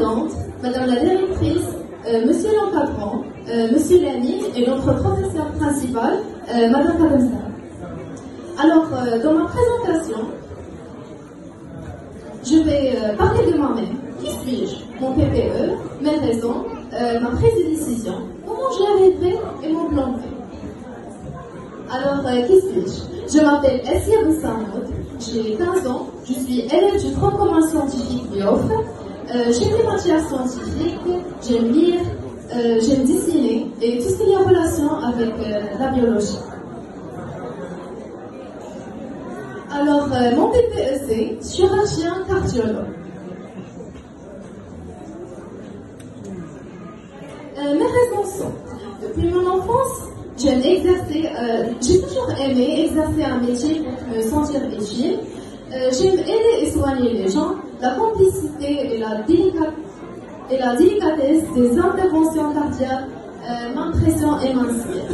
présente Madame la directrice, Monsieur l'encadrant, Monsieur Lamine et notre professeur principal, Madame Kademsa. Alors, dans ma présentation, je vais parler de moi-même. Qui suis-je? Mon PPE, mes raisons, ma prise de décision, comment j'y arriverai et mon plan B. Alors, qui suis-je? Je m'appelle Essia Boussamoud, j'ai 15 ans, je suis élève du tronc commun scientifique BIOF. J'aime les matières scientifiques, j'aime lire, j'aime dessiner et tout ce qui est en relation avec la biologie. Alors, mon PPE c'est chirurgien cardiologue. Mes raisons sont, depuis mon enfance, j'aime exercer, j'ai toujours aimé exercer un métier pour me sentir utile. J'aime aider et soigner les gens. La complicité et la délicatesse des interventions cardiaques m'impressionnent et m'inspirent.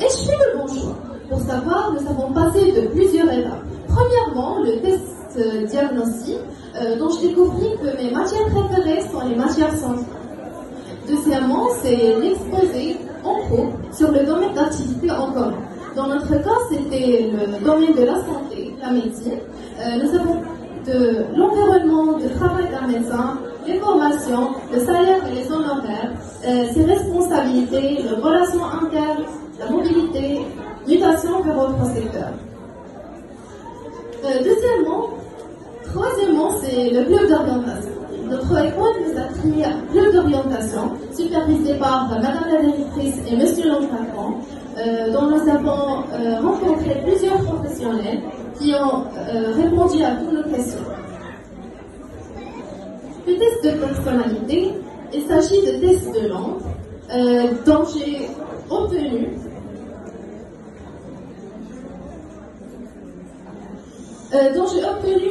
Ai-je fait le bon choix? Pour savoir, nous avons passé de plusieurs étapes. Premièrement, le test diagnostic, dont je découvris que mes matières préférées sont les matières scientifiques. Deuxièmement, c'est l'exposé en cours sur le domaine d'activité en commun. Dans notre cas, c'était le domaine de la santé, la médecine. Nous avons de l'environnement de travail d'un médecin, les formations, le salaire et les honoraires, ses responsabilités, les relations internes, la mobilité, mutation vers autres secteurs. Troisièmement, c'est le club d'orientation. Notre école nous a créé un club d'orientation supervisé par Madame la directrice et Monsieur l'encadrant, dont nous avons rencontré plusieurs professionnels qui ont répondu à toutes nos questions. Le test de personnalité, il s'agit de tests de langue dont j'ai obtenu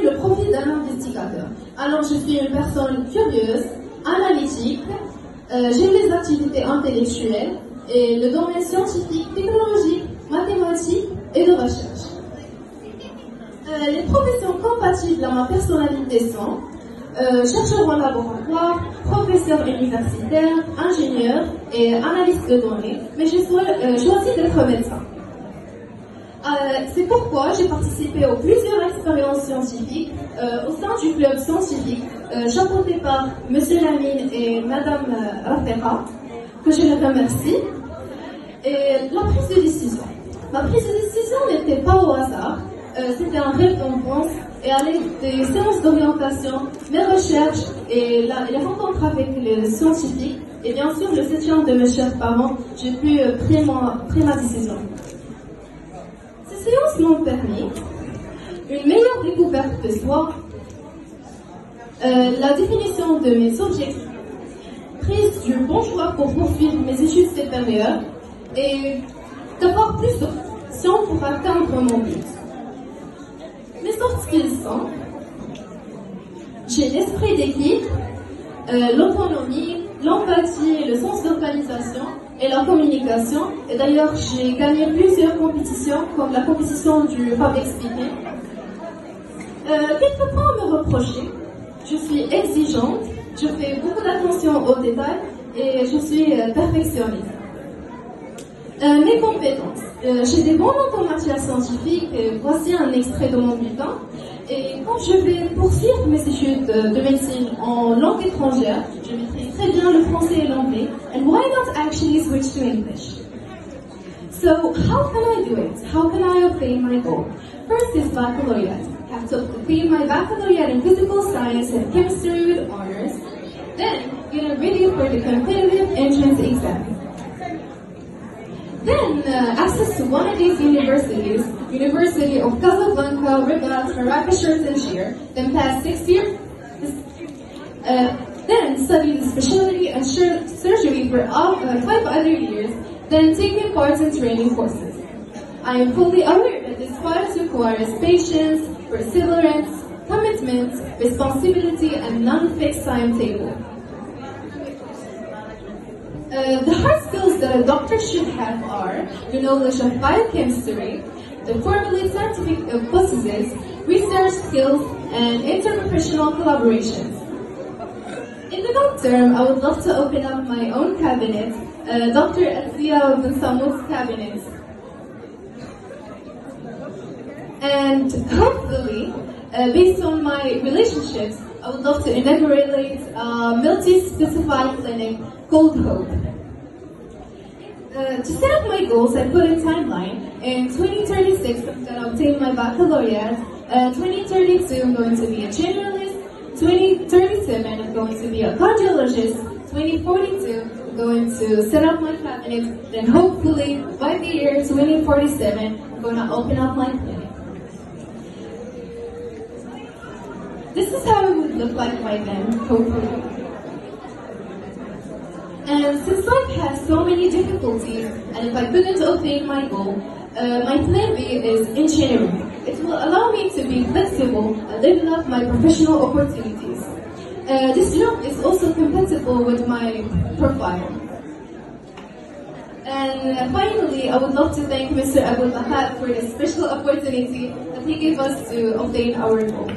le profil d'un investigateur. Alors, je suis une personne curieuse, analytique, j'aime les activités intellectuelles et le domaine scientifique, technologique, mathématique et de recherche. Les professions compatibles à ma personnalité sont chercheur en laboratoire, professeur universitaire, ingénieur et analyste de données, mais j'ai choisi d'être médecin. C'est pourquoi j'ai participé aux plusieurs expériences scientifiques au sein du club scientifique chapeauté par Monsieur Lamine et Madame Rafera, que je les remercie. Et la prise de décision. Ma prise de décision n'était pas au hasard, c'était un rêve d'enfance et à l'aide des séances d'orientation, mes recherches et les rencontres avec les scientifiques et bien sûr le soutien de mes chers parents, j'ai pu prendre ma décision. Ces séances m'ont permis une meilleure découverte de soi, la définition de mes objectifs, prise du bon choix pour poursuivre mes études supérieures et d'avoir plus d'options pour atteindre mon but. Mes soft skills sont: j'ai l'esprit d'équipe, l'autonomie, l'empathie, le sens d'organisation et la communication. Et d'ailleurs, j'ai gagné plusieurs compétitions, comme la compétition du public speaking. Quelques points à me reprocher: je suis exigeante, je fais beaucoup d'attention aux détails et je suis perfectionniste. Mes compétences. J'ai des bons notes en matière scientifique. Voici un extrait de mon bulletin. Et quand je vais poursuivre mes études de médecine en langue étrangère, je maîtrise très bien le français et l'anglais. And why not actually switch to English? So how can I do it? How can I obtain my goal? First is baccalaureate. I have to obtain my baccalaureate in physical science and chemistry with honors. Then get ready for the competitive entrance exam. Then access to one of these universities, University of Casablanca, Rabat, Marrakesh, or Tangier, then pass 6 years, then study the specialty and surgery for 5 other years, then taking part in training courses. I am fully aware that this process requires patience, perseverance, commitment, responsibility, and non-fixed timetable. The hard skills that a doctor should have are the knowledge of biochemistry, the formally scientific processes, research skills, and interprofessional collaborations. In the long term, I would love to open up my own cabinet, Dr. Azia bin Samud's cabinet. And hopefully, based on my relationships, I would love to inaugurate a multi-specified clinic called Hope. To set up my goals, I put a timeline. In 2036, I'm going to obtain my baccalaureate. 2032, I'm going to be a generalist. 2037, I'm going to be a cardiologist. 2042, I'm going to set up my cabinet. Then hopefully, by the year 2047, I'm going to open up my clinic. This is how it would look like by then, hopefully. And since life has so many difficulties, and if I couldn't obtain my goal, my plan B is engineering. It will allow me to be flexible and develop my professional opportunities. This job is also compatible with my profile. And finally, I would love to thank Mr. Abul Mahat for this special opportunity that he gave us to obtain our goal.